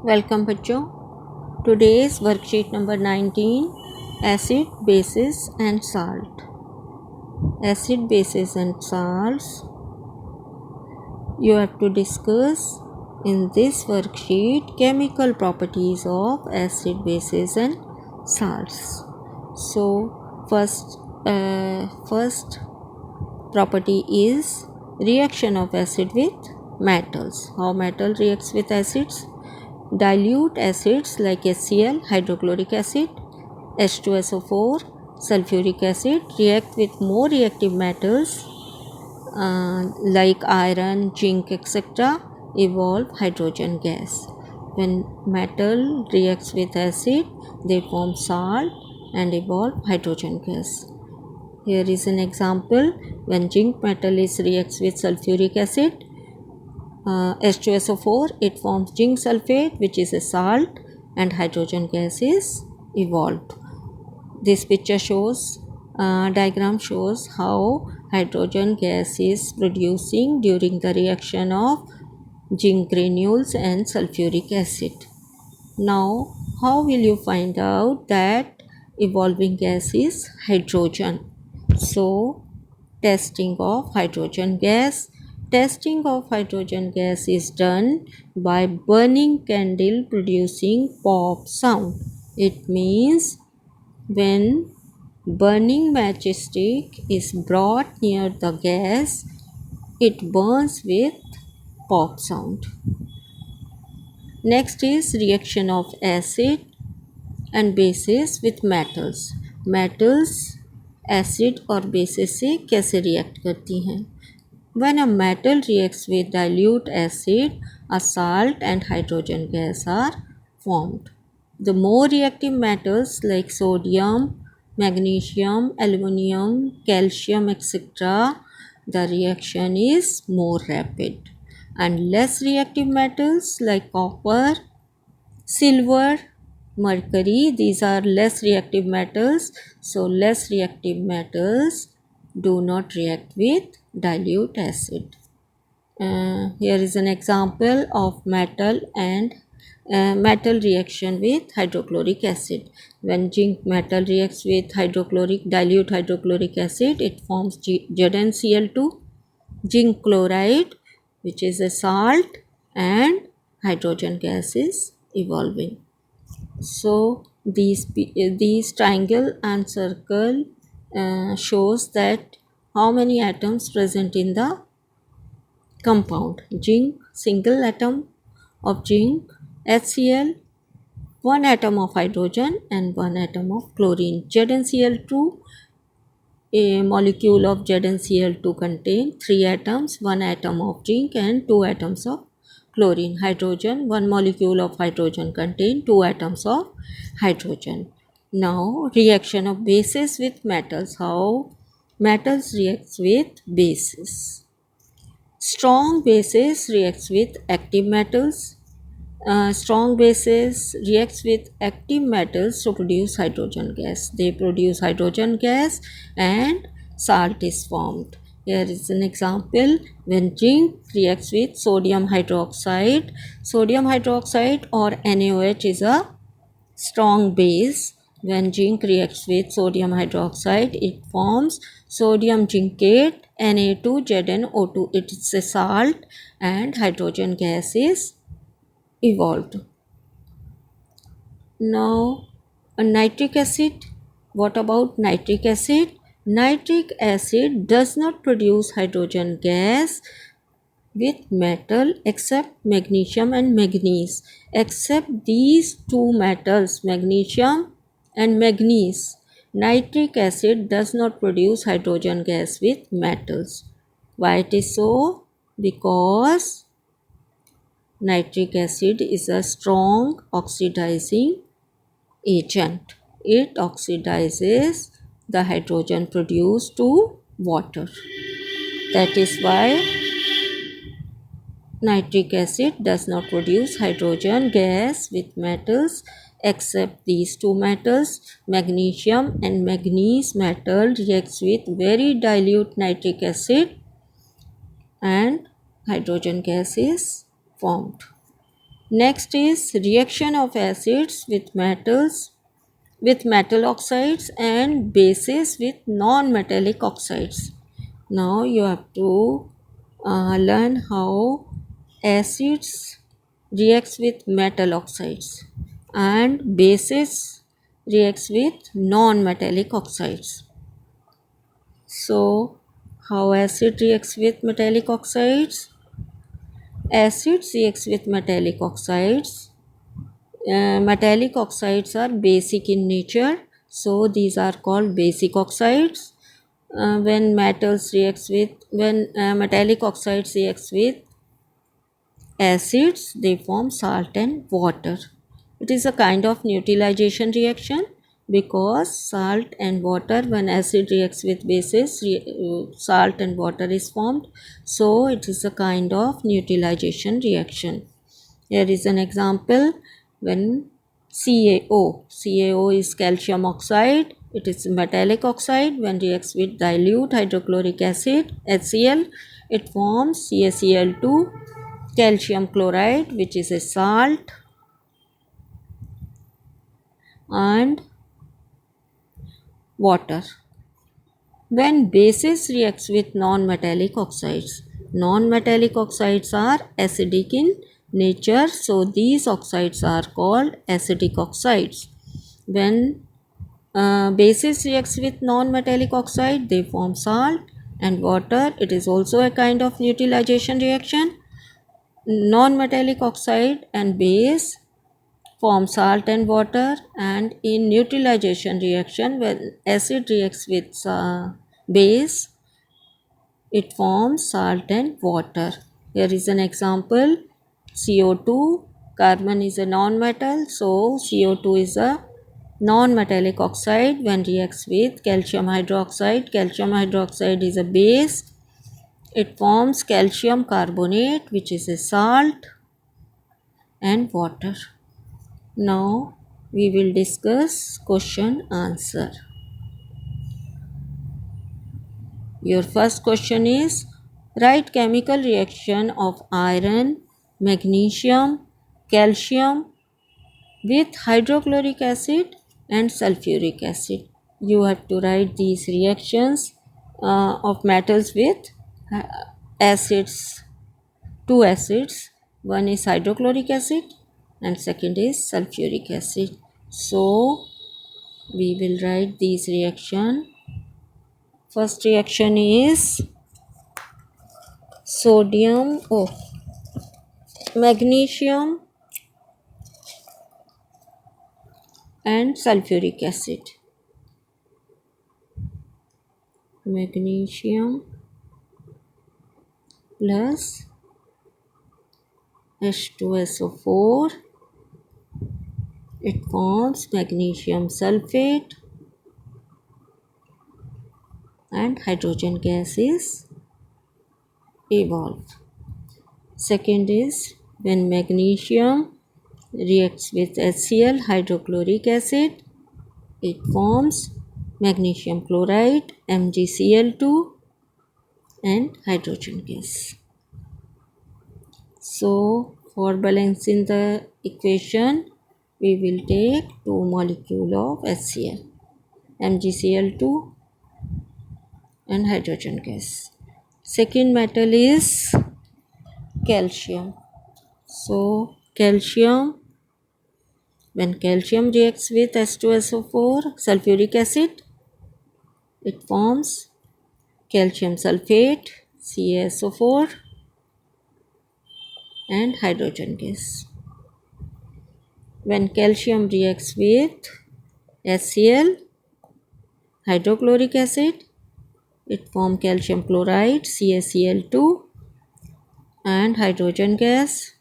Welcome बच्चों। Today's worksheet number 19 acid basis and salt. Acid basis and salts you have to discuss in this worksheet chemical properties of acid bases and salts. So first property is reaction of acid with metals. How metal reacts with acids? Dilute acids like HCl, hydrochloric acid, H2SO4, sulfuric acid react with more reactive metals like iron, zinc, etc. evolve hydrogen gas. When metal reacts with acid, they form salt and evolve hydrogen gas. Here is an example. When zinc metal reacts with sulfuric acid, H2SO4, it forms zinc sulfate, which is a salt, and hydrogen gas is evolved. This picture diagram shows how hydrogen gas is producing during the reaction of zinc granules and sulfuric acid. Now, how will you find out that evolving gas is hydrogen? So, testing of hydrogen gas. Testing of hydrogen gas is done by burning candle producing pop sound. It means when burning matchstick is brought near the gas, it burns with pop sound. Next is reaction of acid and bases with metals. Metals acid और basis से कैसे react करती हैं? When a metal reacts with dilute acid, a salt and hydrogen gas are formed. The more reactive metals like sodium, magnesium, aluminum, calcium, etc., the reaction is more rapid. And less reactive metals like copper, silver, mercury, these are less reactive metals. So less reactive metals do not react with dilute acid. Here is an example of metal and metal reaction with hydrochloric acid. When zinc metal reacts with dilute hydrochloric acid, it forms ZnCl2, zinc chloride, which is a salt, and hydrogen gas is evolving. So these triangle and circle shows that how many atoms present in the compound. Zinc, single atom of zinc, HCl, one atom of hydrogen and one atom of chlorine. ZnCl2, a molecule of ZnCl2 contain 3 atoms, 1 atom of zinc and 2 atoms of chlorine. Hydrogen, one molecule of hydrogen contain 2 atoms of hydrogen. Now reaction of bases with metals. How metals reacts with bases? Strong bases reacts with active metals. Strong bases reacts with active metals to produce hydrogen gas. They produce hydrogen gas and salt is formed. Here is an example. When zinc reacts with sodium hydroxide or NaOH is a strong base. When zinc reacts with sodium hydroxide, it forms sodium zincate, Na2ZnO2. It is a salt and hydrogen gas is evolved. Now, a nitric acid. What about nitric acid? Nitric acid does not produce hydrogen gas with metal except magnesium and manganese. Except these two metals, magnesium and manganese, nitric acid does not produce hydrogen gas with metals. Why it is so? Because nitric acid is a strong oxidizing agent. It oxidizes the hydrogen produced to water. That is why nitric acid does not produce hydrogen gas with metals except these two metals. Magnesium and manganese metal reacts with very dilute nitric acid and hydrogen gas is formed. Next is reaction of acids with metals, with metal oxides, and bases with non-metallic oxides. Now you have to learn how acids reacts with metal oxides and bases reacts with non-metallic oxides. So how acid reacts with metallic oxides? Acid reacts with metallic oxides. Metallic oxides are basic in nature, so these are called basic oxides. When metallic oxides reacts with acids, they form salt and water. It is a kind of neutralization reaction because salt and water, when acid reacts with bases, salt and water is formed. So it is a kind of neutralization reaction. Here is an example when CaO is calcium oxide. It is metallic oxide. When reacts with dilute hydrochloric acid HCl, it forms CaCl2, calcium chloride, which is a salt, and water. When bases reacts with non-metallic oxides are acidic in nature, so these oxides are called acidic oxides. When bases reacts with non-metallic oxide, they form salt and water. It is also a kind of neutralization reaction. Non-metallic oxide and base form salt and water, and in neutralization reaction, when acid reacts with base, it forms salt and water. Here is an example: CO2. Carbon is a non-metal, so CO2 is a non-metallic oxide. When reacts with calcium hydroxide is a base. It forms calcium carbonate, which is a salt, and water. Now we will discuss question answer. Your first question is, write chemical reaction of iron, magnesium, calcium with hydrochloric acid and sulfuric acid. You have to write these reactions of metals with uh, acids, two acids. One is hydrochloric acid and second is sulfuric acid. So we will write these reaction. First reaction is magnesium and sulfuric acid. Magnesium plus H2SO4, it forms magnesium sulfate, and hydrogen gas is evolved. Second is when magnesium reacts with HCl, hydrochloric acid, it forms magnesium chloride, MgCl2, and hydrogen gas. So for balancing the equation, we will take two molecules of HCl, MgCl2, and hydrogen gas. Second metal is calcium. So calcium, when calcium reacts with H2SO4, sulfuric acid, it forms calcium sulfate, CaSO4, and hydrogen gas. When calcium reacts with HCl, hydrochloric acid, it forms calcium chloride, CaCl2, and hydrogen gas,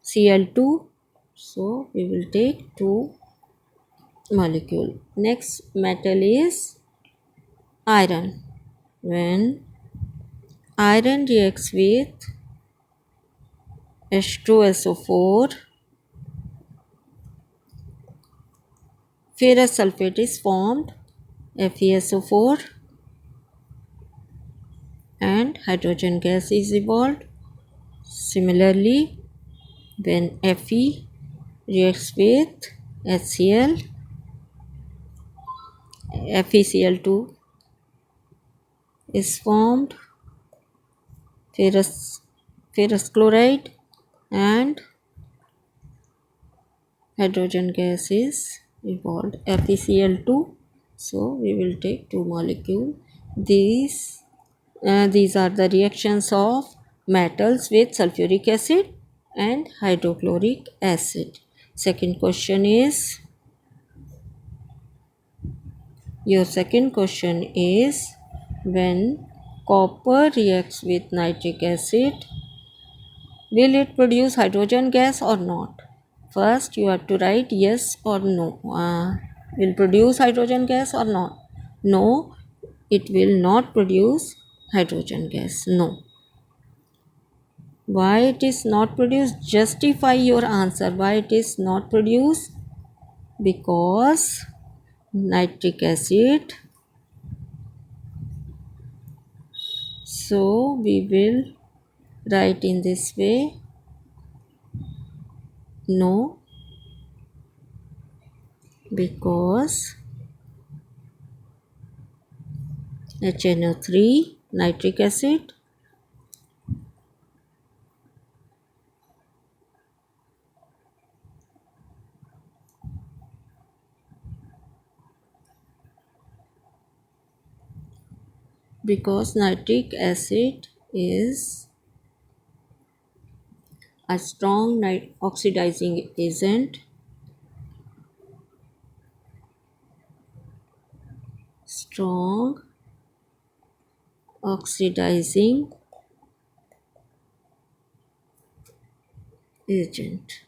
Cl2. So we will take two molecule. Next metal is iron. When iron reacts with H2SO4, ferrous sulfate is formed, FeSO4, and hydrogen gas is evolved. Similarly, When Fe reacts with HCl, FeCl2 is formed, ferrous chloride and hydrogen gas is evolved, FeCl2. So we will take two molecules. These are the reactions of metals with sulfuric acid and hydrochloric acid. Second question is, your second question is, when copper reacts with nitric acid, will it produce hydrogen gas or not? First, you have to write yes or no. Will produce hydrogen gas or not? No, it will not produce hydrogen gas. No. Why it is not produced? Justify your answer. Why it is not produced? Because nitric acid. So we will write in this way. No, because HNO3 nitric acid because nitric acid is a strong oxidizing agent, strong oxidizing agent.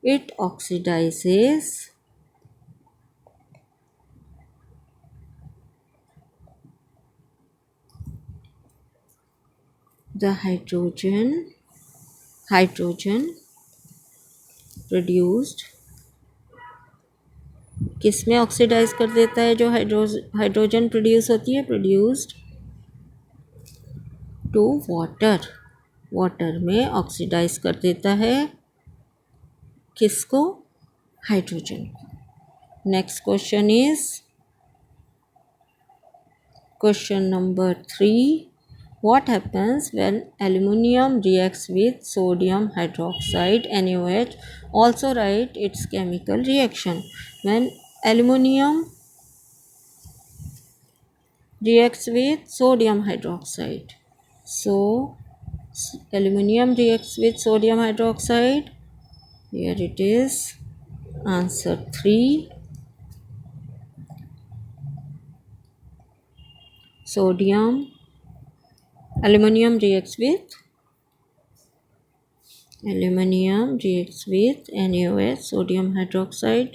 It oxidizes the hydrogen produced, किस में oxidise कर देता है जो hydrogen produce होती है, produced to water में oxidise कर देता है किसको, हाइड्रोजन को. Next question is question number 3. What happens when aluminum reacts with sodium hydroxide NaOH? Also write its chemical reaction. When aluminum reacts with sodium hydroxide. So aluminum reacts with sodium hydroxide. Here it is. Answer 3. Aluminum reacts with NaOH, sodium hydroxide.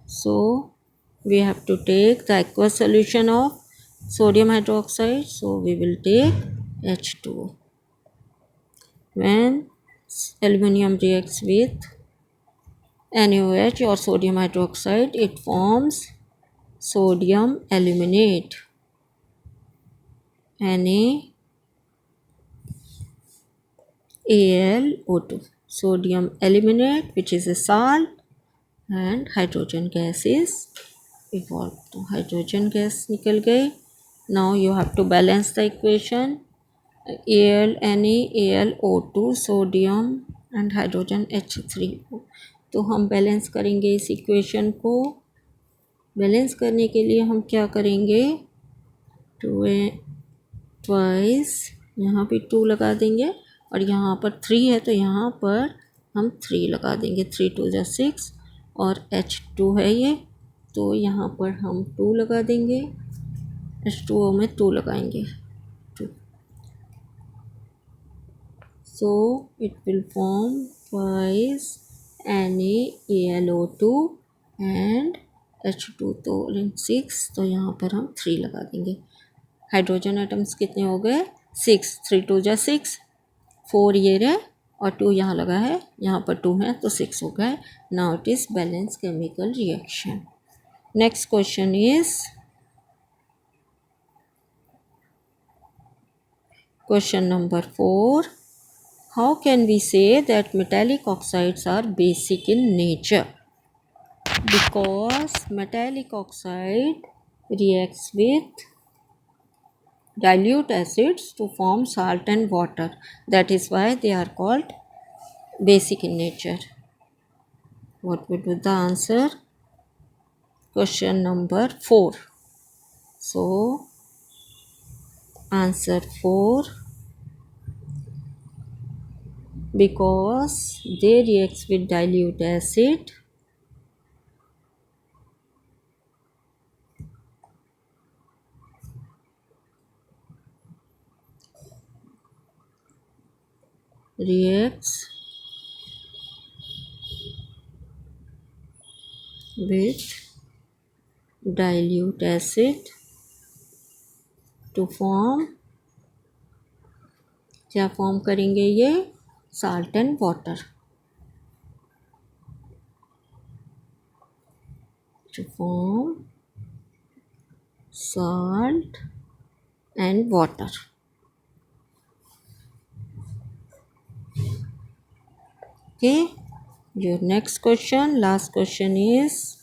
So we have to take the aqueous solution of sodium hydroxide. So we will take H2O. When aluminum reacts with NaOH or sodium hydroxide, it forms sodium aluminate, NaAlO2. Sodium aluminate, which is a salt, and hydrogen gas is evolved. तो hydrogen gas निकल गई. Now you have to balance the equation. Al, NaAlO2, sodium and hydrogen H3O. तो हम balance करेंगे इस equation को. Balance करने के लिए हम क्या करेंगे, ट्वाइस यहाँ पे 2 लगा देंगे और यहाँ पर 3 है तो यहाँ पर हम 3 लगा देंगे. 3 2 जा 6 और H2 है ये, तो यहाँ पर हम 2 लगा देंगे. H2O में 2 लगाएंगे. So it will form twice NaAlO2 and H2, तो 6, तो यहाँ पर हम 3 लगा देंगे. हाइड्रोजन एटम्स कितने हो गए, 6. 3 2 जा 6, 4 ये रहे और 2 यहाँ लगा है, यहाँ पर 2 है तो 6 हो गए. Now it is balance chemical reaction. Next Question number 4. How can we say that metallic oxides are basic in nature? Because metallic oxide reacts with dilute acids to form salt and water. That is why they are called basic in nature. What would be the answer? Question number 4. So, answer 4, because they react with dilute acid reacts with dilute acid to form, क्या form करेंगे ये? Salt and water. To form salt and water. Okay, your next question, last question is,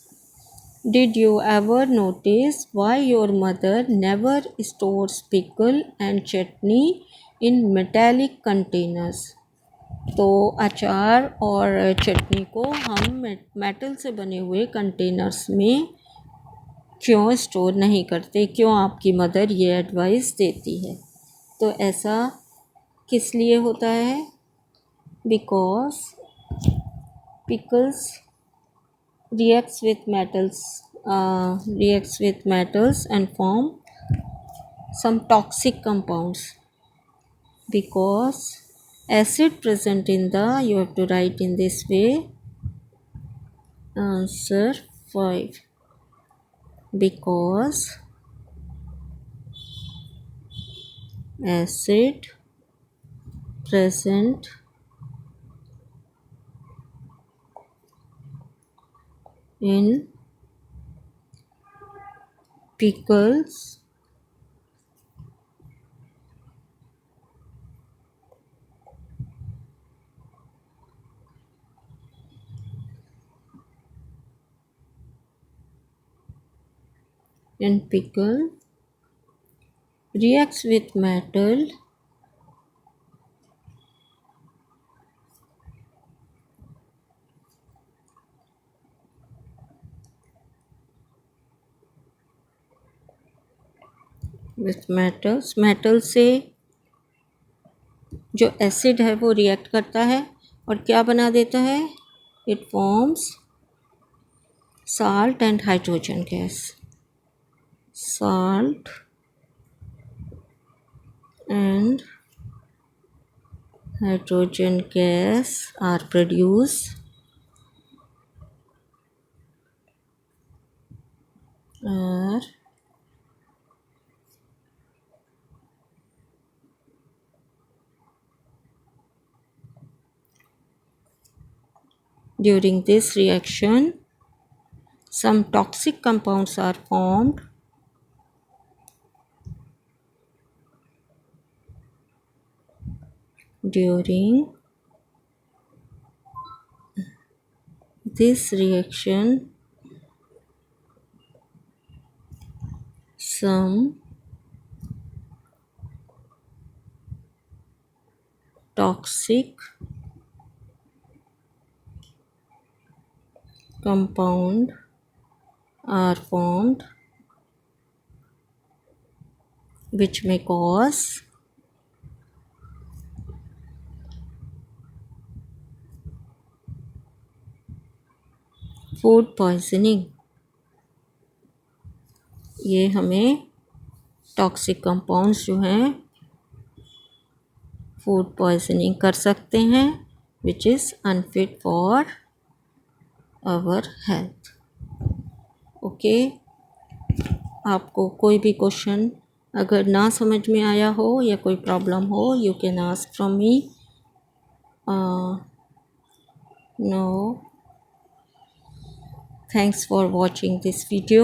did you ever notice why your mother never stores pickle and chutney in metallic containers? तो अचार और चटनी को हम metal से बने हुए containers में क्यों स्टोर नहीं करते? क्यों आपकी मदर ये एडवाइस देती है? तो ऐसा किस लिए होता है? Because pickles reacts with metals and form some toxic compounds. Because acid present in the, you have to write in this way, answer 5, because acid present in pickles reacts with metal metal से जो acid है वो react करता है और क्या बना देता है? It forms salt and hydrogen gas. Salt and hydrogen gas are produced during this reaction. Some toxic compounds are formed during this reaction. Some toxic compound are formed which may cause food poisoning. ये हमें toxic compounds जो हैं food poisoning कर सकते हैं which is unfit for our health. Okay, आपको कोई भी क्वेश्चन अगर ना समझ में आया हो या कोई प्रॉब्लम हो, you can ask from me. No, thanks for watching this video.